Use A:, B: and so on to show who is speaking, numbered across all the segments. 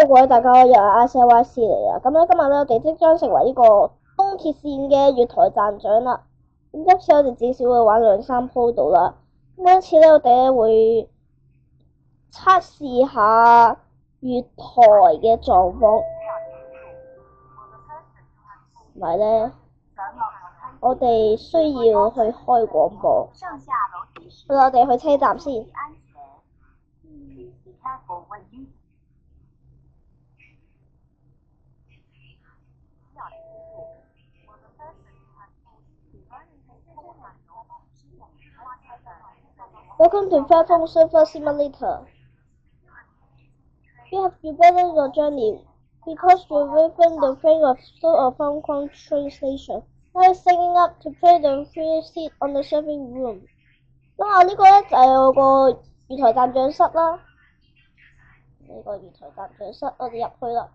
A: 各位大家好，又係 ICYC 嚟啦。咁咧今日咧我哋即將成為呢個東鐵線嘅月台站長啦。咁今次我哋至少會玩2-3鋪到啦。咁今次咧我哋咧會測試下月台嘅狀況，同埋咧我哋需要去開廣播。好啦，我哋去車站先。Welcome to Platform Server Simulator. You have begun your journey because you're within the frame of Hong Kong train station. Now signing up to play the free seat on the serving room. 咁呢個咧就係我個月台站長室啦。呢個月台站長室，我哋入去啦。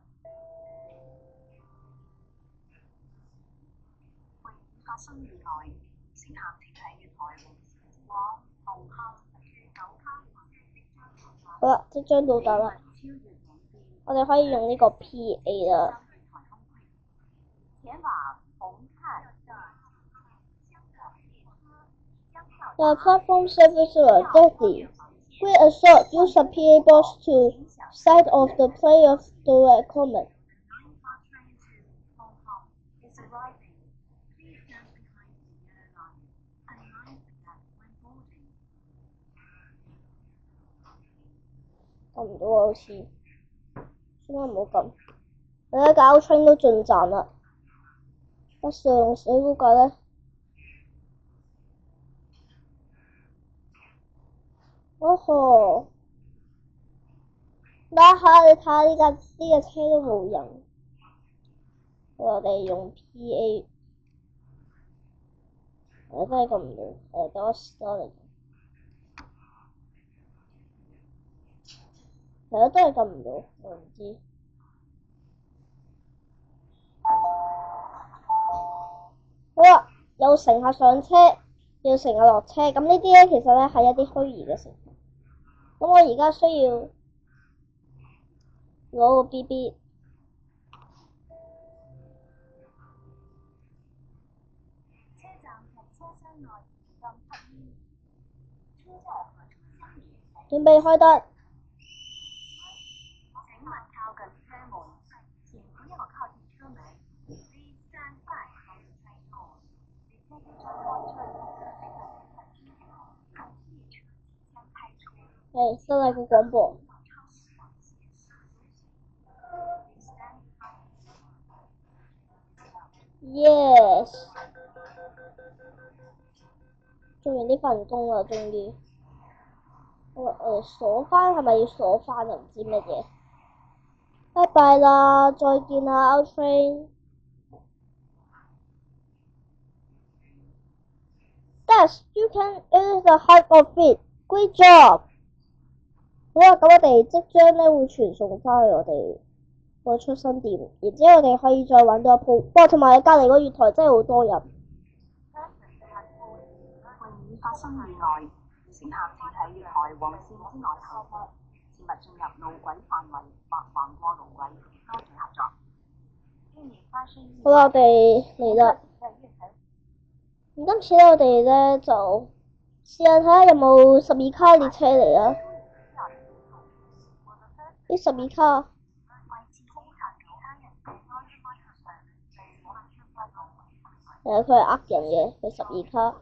A: 發生意外，乘客停喺月台往紅磡住9卡。好啦，即將到達啦。我哋可以用呢個 PA 啦。The platform services are dirty. We assault use a PA box to side of the play of direct comment.撳唔到啊，好似，應該唔好撳。而家交春都進站啦，我上水嗰個咧，哦呵，你睇下呢架車都冇人，我哋用 PA， 我真係撳唔到，等我 start 嚟。係啊，都係撳唔到，我唔知。好啦，有乘客上車，要乘客落車。咁呢啲咧，其實咧係一啲虛擬嘅乘客。咁我而家需要攞個 BB。車站及車廂內禁吸煙。準備開燈。請勿靠近車門，請不要靠近車門。Please stand back from the train door. The train is on train. 係，得啦個廣播。Yes。做完呢份工啦，終於。我鎖返係咪要鎖返啊？唔知乜嘢。拜拜啦，再見啦 ，Out train。Yes, you can. It is the heart of it. Great job. 好啦，咁我哋即將咧會傳送返去我哋個出生點，然之後我哋可以再玩多一鋪。哇，同埋隔離個月台真係好多人。為發生意外，乘客停喺月台黃線之外候車，切勿進入路軌範圍或橫過路軌，多謝合作。好啦，我哋嚟啦。咁今次咧，我哋咧就試下睇下有冇12卡列車嚟啊！啲12卡。佢係呃人嘅，佢12卡。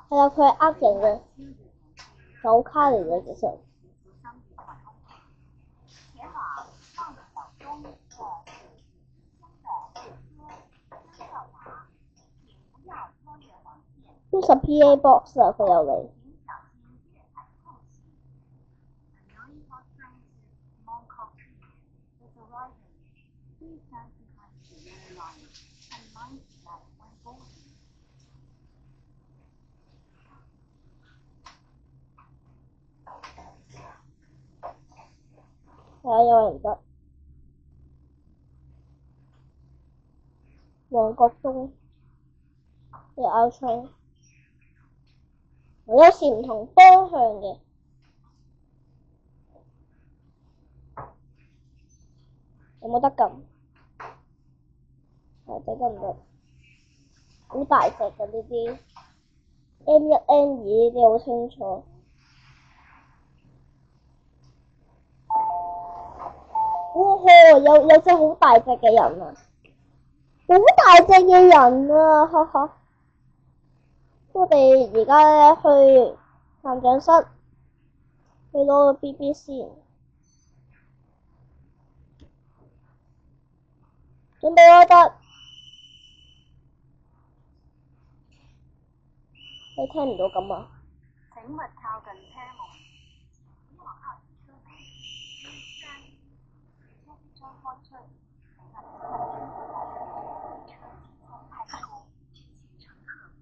A: 係啊，佢係呃人嘅，9卡嚟嘅其實。use a PA box 啊，佢又嚟。
B: 有人得。旺角東嘅 R train，我有時唔同方向嘅，有冇得撳？大隻得唔得？好大隻㗎呢啲 ，M1、M2呢啲好清楚。哇！有隻好大隻嘅人啊！好大隻嘅人啊！哈哈。我哋而家去探長室，去攞個 BB 先。準備開得。你聽唔到咁啊？
A: 請勿靠近車門。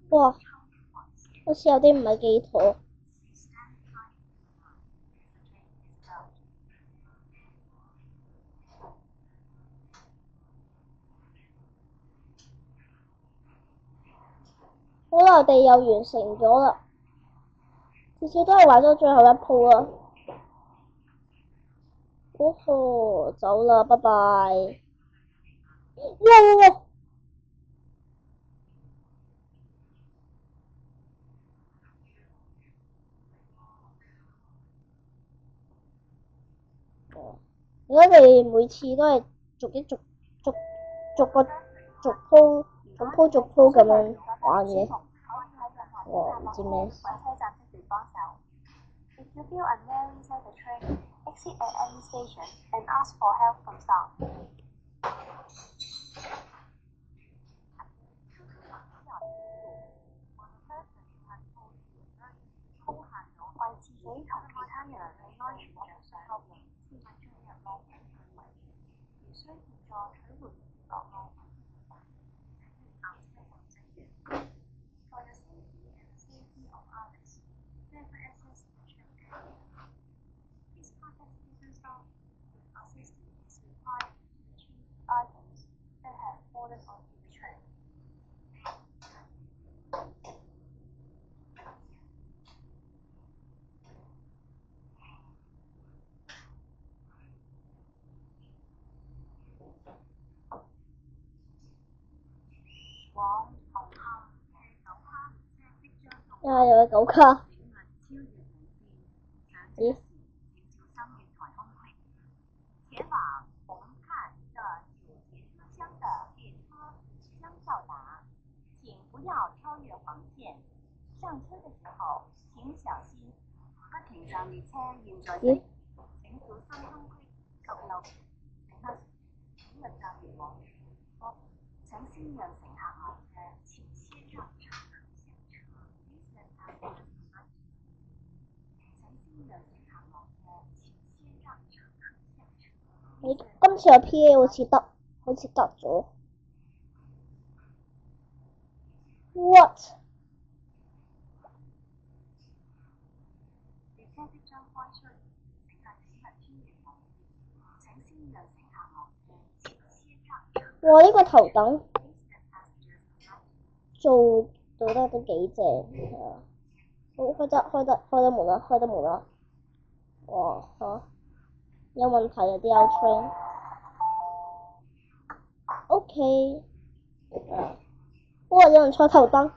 B: 哇！好似有啲唔係幾妥。好啦，我哋又完成咗啦，至少都係玩咗最後一鋪啦。哦吼，走啦，拜拜。哇！如果你每次都係逐鋪逐鋪咁樣玩嘅，我唔知咩事。
A: If you feel unwell inside the train, exit at any station and ask for help from staff. 為自己同其他人嘅安全着想，切勿進入路邊範圍。如需協助取回落路，請下車站職員。For the safety and safety of others, never access the train area. Please contact station staff if assistance is required to retrieve items that have fallen onto the train.
B: 有個9卡。咦？
A: 前往红磡的9节车厢的列车即将到达，请不要超越黄線。上車嘅時候請小心。不停站列車現在駛，請小心空隙及漏請勿站越往前。請先讓乘客落車，請先讓乘客下車。
B: 你今次嘅 PA 好似得咗。What？ 哇！呢個頭等做得都幾正，係啊！好，開得門啦！哇嚇！有問題啊啲 R train。OK。哇！有人坐頭燈。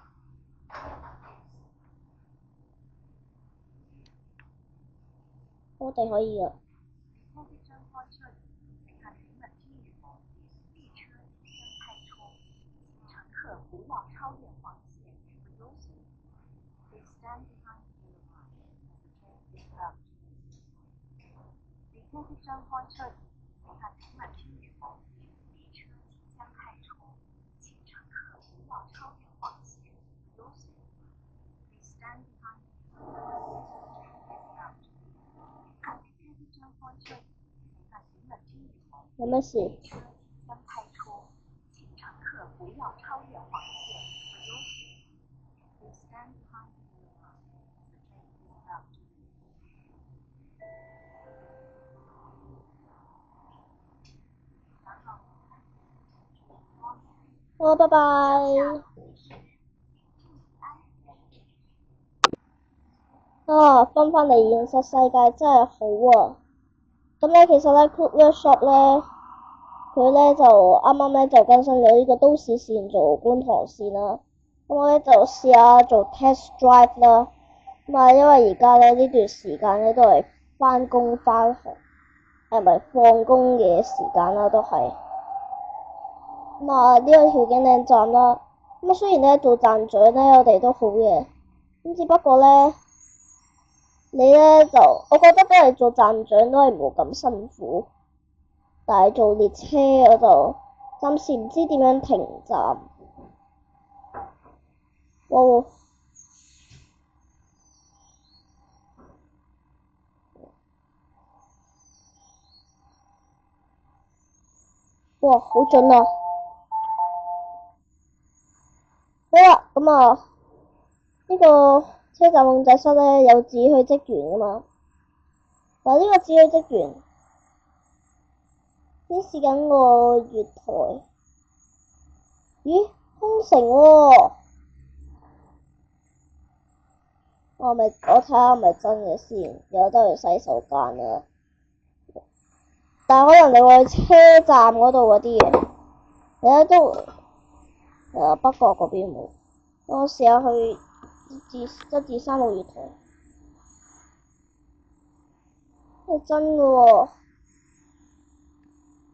B: 我哋可以啊。
A: 列車即將開出，乘客請勿超越黃線。列車即將開出，請乘客不要超越黃線。Please stand behind the train. 列車即將開出，乘客請勿超越黃線。
B: 有咩事？
A: 列車即將開出，請乘客不要超越黃線。Please stand behind the train.
B: 好，拜拜。啊，翻返嚟現實世界真係好啊！咁咧，其實咧 Code Workshop 咧，佢咧就啱啱咧就更新咗呢個都市線做觀塘線啦。咁我咧就試下做 test drive 啦。咁啊，因為而家咧呢段時間咧都係返工返學，係咪放工嘅時間啦都係。咁啊，呢個條件靚站啦。咁啊，雖然咧做站長咧我哋都好嘅，咁只不過咧。你咧就，我覺得都係做站長都係冇咁辛苦，但係做列車我就暫時唔知點樣停站。哇，好準啊！好啦，咁啊，呢個車站控制室咧有指揮職員㗎嘛，但係呢個指揮職員顯示緊個月台，咦，空乘喎！我睇下係咪真嘅先，有得去洗手間啊！但係可能你會去車站嗰度嗰啲嘢，你咧都北角嗰邊冇。我試下去1至3號月台，係真嘅喎。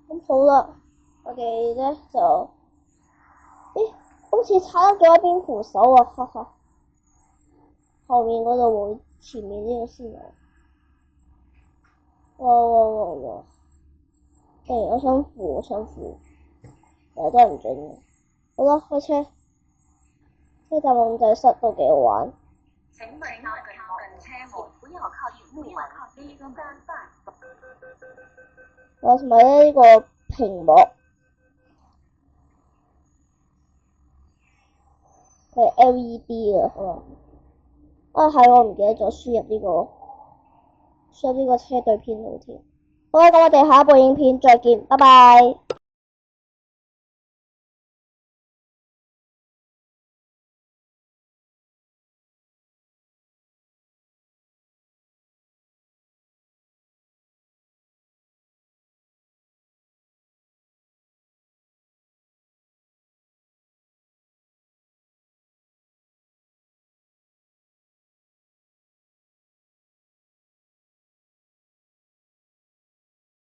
B: 咁好啦，我哋咧就，咦，好似踩咗一邊扶手啊，哈哈。後面嗰度冇，前面呢個先有。哇！我想扶，但係都係唔準嘅。好啦，開車。車站控制室都幾好玩。
A: 請勿靠近車門，不要靠近木門，呢個間飯。
B: 同埋咧呢個屏幕係 LED 嘅，可能。係我唔記得咗輸入呢個車隊編號添。好啦，咁我哋下一部影片再見，拜拜。